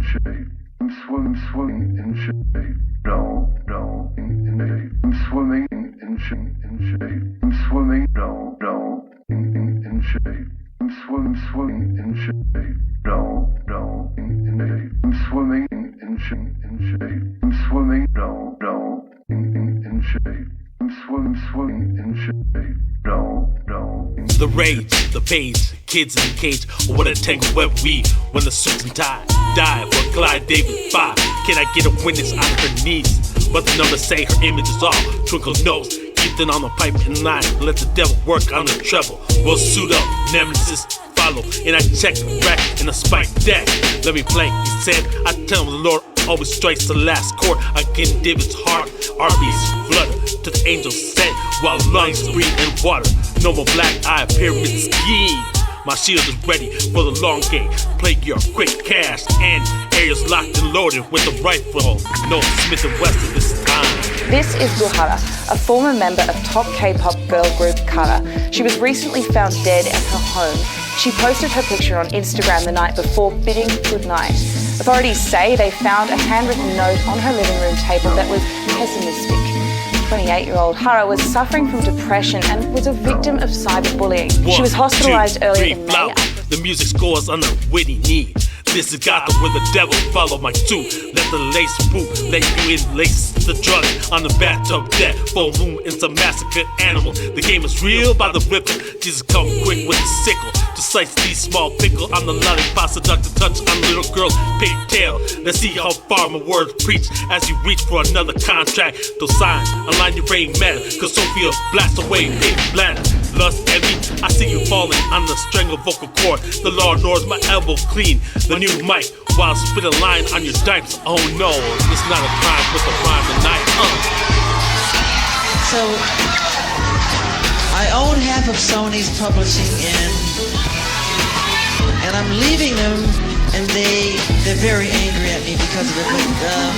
shade. I'm swimming in shade. No, in shade. I'm swimming in shade. I'm swimming, no, in shade. I'm swimming in shade. No, in shade. I'm swimming in shade. I'm swimming, no, in shade. I'm swimming in shade. No. The rage, the page, kids in the cage, or what a tangled web weave when the suits and tie dive or glide David 5. Can I get a witness on her knees? But the numbers say her image is all twinkle nose. Ethan on the pipe in line, let the devil work on the treble. We'll suit up, Nemesis follow, and I check the rack in a spike deck. Let me play, he said. I tell him the Lord always strikes the last chord against David's heart. Arby's flutter to the angels sent, while lungs breathe in water. No more black eye pyramid scheme. My shield is ready for the long game. Play your quick cash and areas locked and loaded with a rifle. No Smith & Wesson this time. This is Guhara, a former member of top K-pop girl group Kara. She was recently found dead at her home. She posted her picture on Instagram the night before bidding goodnight. Authorities say they found a handwritten note on her living room table that was pessimistic. 28-year-old Hara was suffering from depression and was a victim of cyberbullying. She was hospitalized earlier in May. The music scores on a witty knee. This is Gotham where the devil follow my two. Let the lace boot, let you in lace the drug on the bathtub deck. Full moon is a massacred animal. The game is real by the ripple. Jesus come quick with the sickle to slice these small pickle. I'm the lollipop seductive touch on the little girl's pigtail. Let's see how far my words preach as you reach for another contract. Those signs align your brain matter, cause Sophia blasts away big bladder. Lust envy, I see you falling on the strangled vocal cord. The Lord knows my elbow clean. The new mic while spit a line on your dipes. Oh no, it's not a crime with a rhyme tonight. So I own half of Sony's publishing and I'm leaving them, and they're very angry at me because of it. But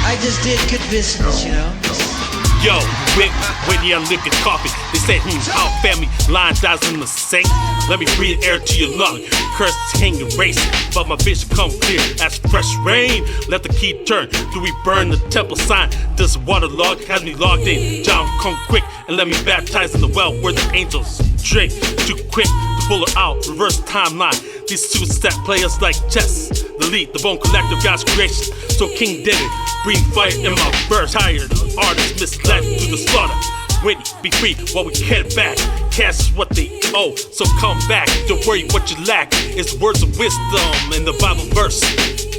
I just did good business, you know. Yo, Whitney unlimited coffee. They say, our family line dies in the sink. Let me breathe air to your lung. Curses hang erased, but my vision come clear as fresh rain. Let the key turn. Do we burn the temple sign? Does water log has me logged in? John, come quick and let me baptize in the well where the angels drink. Too quick to pull her out. Reverse timeline. These suits that play us like chess. The lead, the bone collective, God's creation. So King David, breathe fire in my verse. Tired artists misled through the slaughter. Whitney, be free while we get back. Cash is what they owe, so come back. Don't worry what you lack. It's words of wisdom in the Bible verse.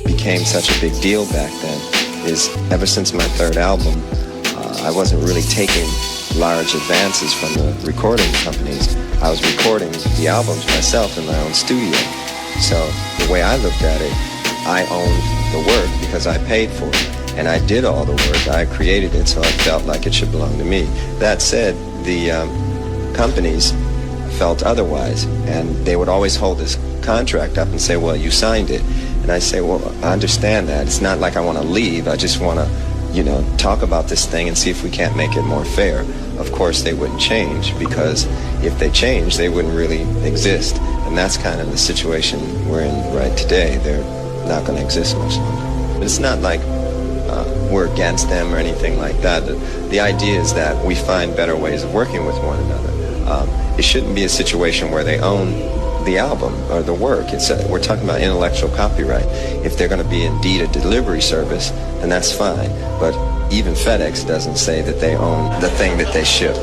Became such a big deal back then is ever since my third album, I wasn't really taking large advances from the recording companies. I was recording the albums myself in my own studio. So the way I looked at it, I owned the work because I paid for it. And I did all the work. I created it, so I felt like it should belong to me. That said, the companies felt otherwise, and they would always hold this contract up and say, well, you signed it. And I say, well, I understand that. It's not like I want to leave. I just want to, talk about this thing and see if we can't make it more fair. Of course, they wouldn't change, because if they changed, they wouldn't really exist. And that's kind of the situation we're in right today. They're not going to exist much longer. But it's not like we're against them or anything like that. The idea is that we find better ways of working with one another. It shouldn't be a situation where they own the album or the work. We're talking about intellectual copyright. If they're going to be indeed a delivery service, then that's fine. But even FedEx doesn't say that they own the thing that they ship,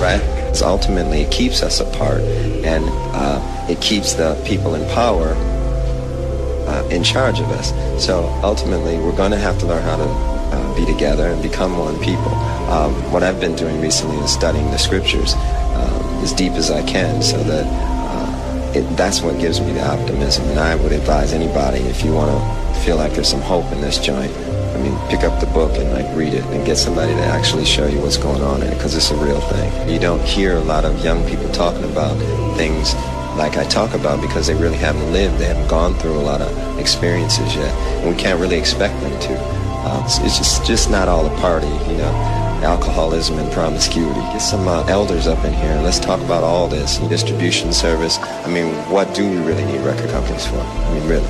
right? So ultimately, it keeps us apart, and it keeps the people in power in charge of us. So ultimately, we're going to have to learn how to be together and become one people. What I've been doing recently is studying the scriptures as deep as I can, so that that's what gives me the optimism. And I would advise anybody, if you want to feel like there's some hope in this joint, pick up the book and read it and get somebody to actually show you what's going on in it, because it's a real thing. You don't hear a lot of young people talking about things like I talk about, because they really haven't lived. They haven't gone through a lot of experiences yet, and we can't really expect them to. It's just not all a party, alcoholism and promiscuity. Get some elders up in here. Let's talk about all this. Distribution service. I mean, what do we really need record companies for? I mean, really.